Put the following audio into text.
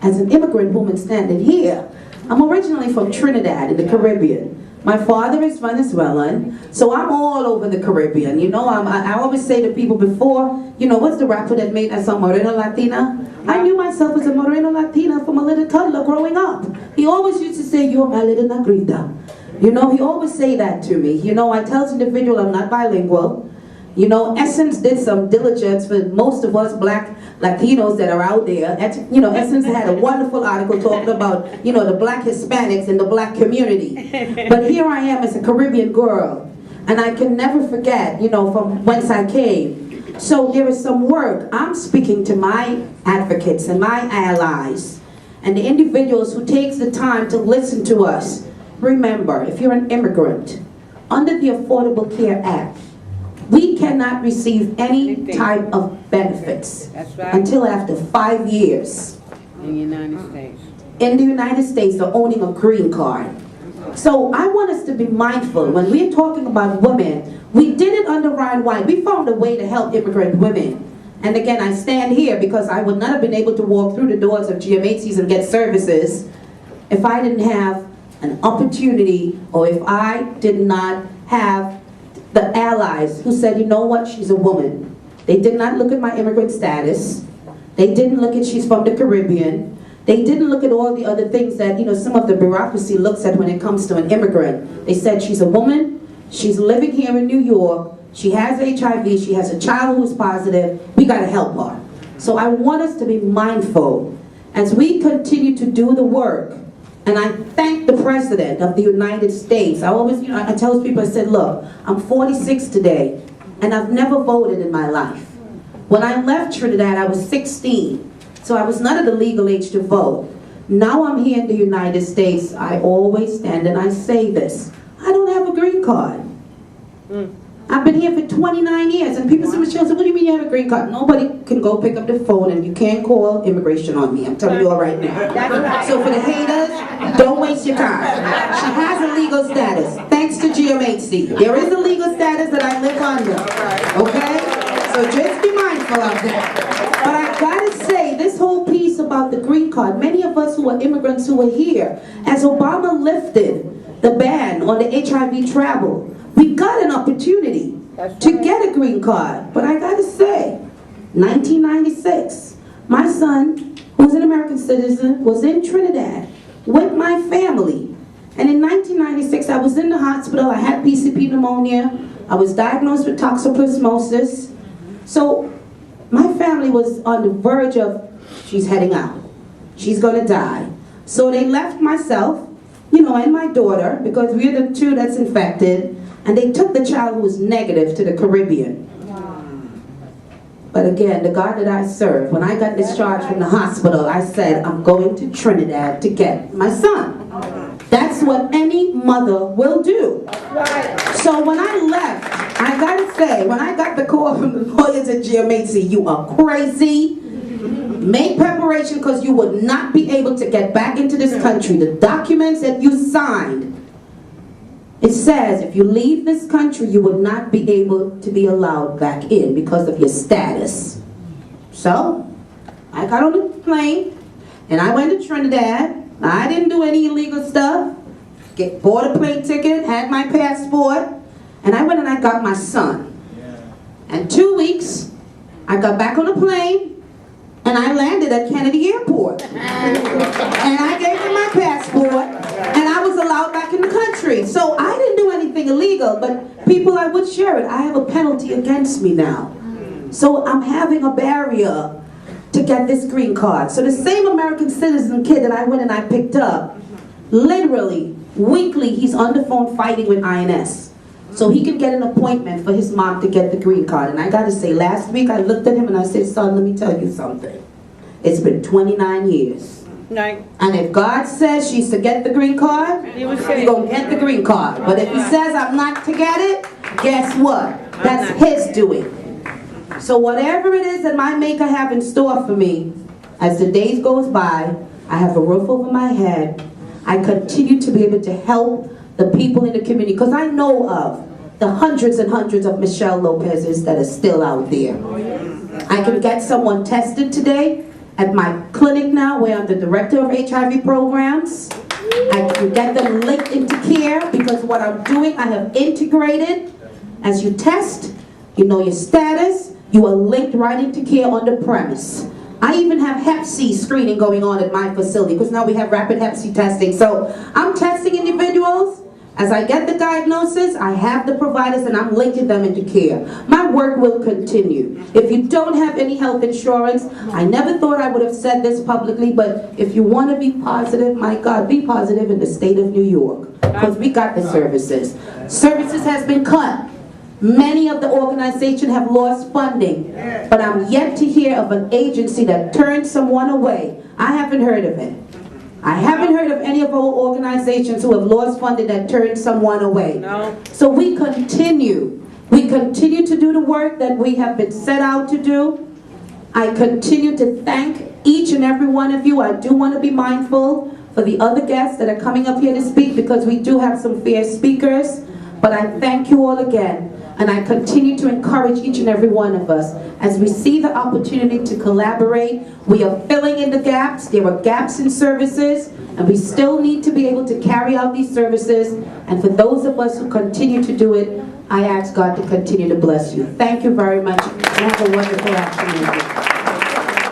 as an immigrant woman standing here. I'm originally from Trinidad in the Caribbean. My father is Venezuelan, so I'm all over the Caribbean. You know, I always say to people before, you know, what's the rapper that made that song, Morena Latina? I knew myself as a Morena Latina from a little toddler growing up. He always used to say, you're my little negrita. You know, he always say that to me. You know, I tell this individual I'm not bilingual. You know, Essence did some diligence for most of us black Latinos that are out there. You know, Essence had a wonderful article talking about, you know, the black Hispanics in the black community. But here I am as a Caribbean girl, and I can never forget, you know, from whence I came. So there is some work. I'm speaking to my advocates and my allies and the individuals who takes the time to listen to us. Remember, if you're an immigrant, under the Affordable Care Act, we cannot receive any type of benefits until after 5 years in the United States. In the United States, or owning a green card. So I want us to be mindful when we're talking about women. We did it under Ryan White. We found a way to help immigrant women. And again, I stand here because I would not have been able to walk through the doors of GMHCs and get services if I didn't have an opportunity, or if I did not have the allies who said, you know what, she's a woman. They did not look at my immigrant status. They didn't look at she's from the Caribbean. They didn't look at all the other things that, you know, some of the bureaucracy looks at when it comes to an immigrant. They said she's a woman, she's living here in New York, she has HIV, she has a child who's positive, we gotta help her. So I want us to be mindful as we continue to do the work. And I thank the President of the United States. I always, you know, I tell people, I said, look, I'm 46 today, and I've never voted in my life. When I left Trinidad, I was 16, so I was not at the legal age to vote. Now I'm here in the United States, I always stand and I say this, I don't have a green card. I've been here for 29 years, and people say, Michelle, so what do you mean you have a green card? Nobody can go pick up the phone, and you can't call immigration on me. I'm telling you all right now. So for the haters, don't waste your time. She has a legal status, thanks to GMHC. There is a legal status that I live under, okay? So just be mindful of that. But I gotta say, this whole piece about the green card, many of us who are immigrants who are here, as Obama lifted the ban on the HIV travel, we got an opportunity to get a green card. But I gotta say, 1996, my son, who's an American citizen, was in Trinidad with my family. And in 1996, I was in the hospital, I had PCP pneumonia, I was diagnosed with toxoplasmosis. So my family was on the verge of, she's heading out, she's gonna die. So they left myself, you know, and my daughter, because we're the two that's infected, and they took the child who was negative to the Caribbean. But again, the God that I serve, when I got discharged from the hospital, I said, I'm going to Trinidad to get my son. That's what any mother will do. So when I left, I gotta say, when I got the call from the lawyers at GMHC, you are crazy. Make preparation because you would not be able to get back into this country. The documents that you signed, it says if you leave this country, you would not be able to be allowed back in because of your status. So, I got on the plane, and I went to Trinidad. I didn't do any illegal stuff. Bought a plane ticket, had my passport, and I went and I got my son. And 2 weeks, I got back on a plane, and I landed at Kennedy Airport. And I gave him my passport, and I was allowed back in the country. So I didn't do anything illegal, but people, I would share it. I have a penalty against me now. So I'm having a barrier to get this green card. So the same American citizen kid that I went and I picked up, literally, weekly, he's on the phone fighting with INS. So he could get an appointment for his mom to get the green card. And I gotta say, last week I looked at him and I said, son, let me tell you something. It's been 29 years. Right. And if God says she's to get the green card, you're gonna get the green card. But if he says I'm not to get it, guess what? That's his doing. So whatever it is that my Maker have in store for me, as the days goes by, I have a roof over my head. I continue to be able to help the people in the community, because I know of the hundreds and hundreds of Michelle Lopez's that are still out there. I can get someone tested today At my clinic now, where I'm the director of HIV programs, I can get them linked into care because what I'm doing, I have integrated. As you test, you know your status, you are linked right into care on the premise. I even have Hep C screening going on at my facility because now we have rapid Hep C testing. So I'm testing individuals. As I get the diagnosis, I have the providers and I'm linking them into care. My work will continue. If you don't have any health insurance, I never thought I would have said this publicly, but if you want to be positive, my God, be positive in the state of New York. Because we got the services. Services has been cut. Many of the organizations have lost funding. But I'm yet to hear of an agency that turned someone away. I haven't heard of it. I haven't heard of any of our organizations who have lost funding that turned someone away. No. So we continue. We continue to do the work that we have been set out to do. I continue to thank each and every one of you. I do want to be mindful for the other guests that are coming up here to speak because we do have some fierce speakers. But I thank you all again. And I continue to encourage each and every one of us as we see the opportunity to collaborate. We are filling in the gaps. There are gaps in services, and we still need to be able to carry out these services. And for those of us who continue to do it, I ask God to continue to bless you. Thank you very much, and have a wonderful afternoon.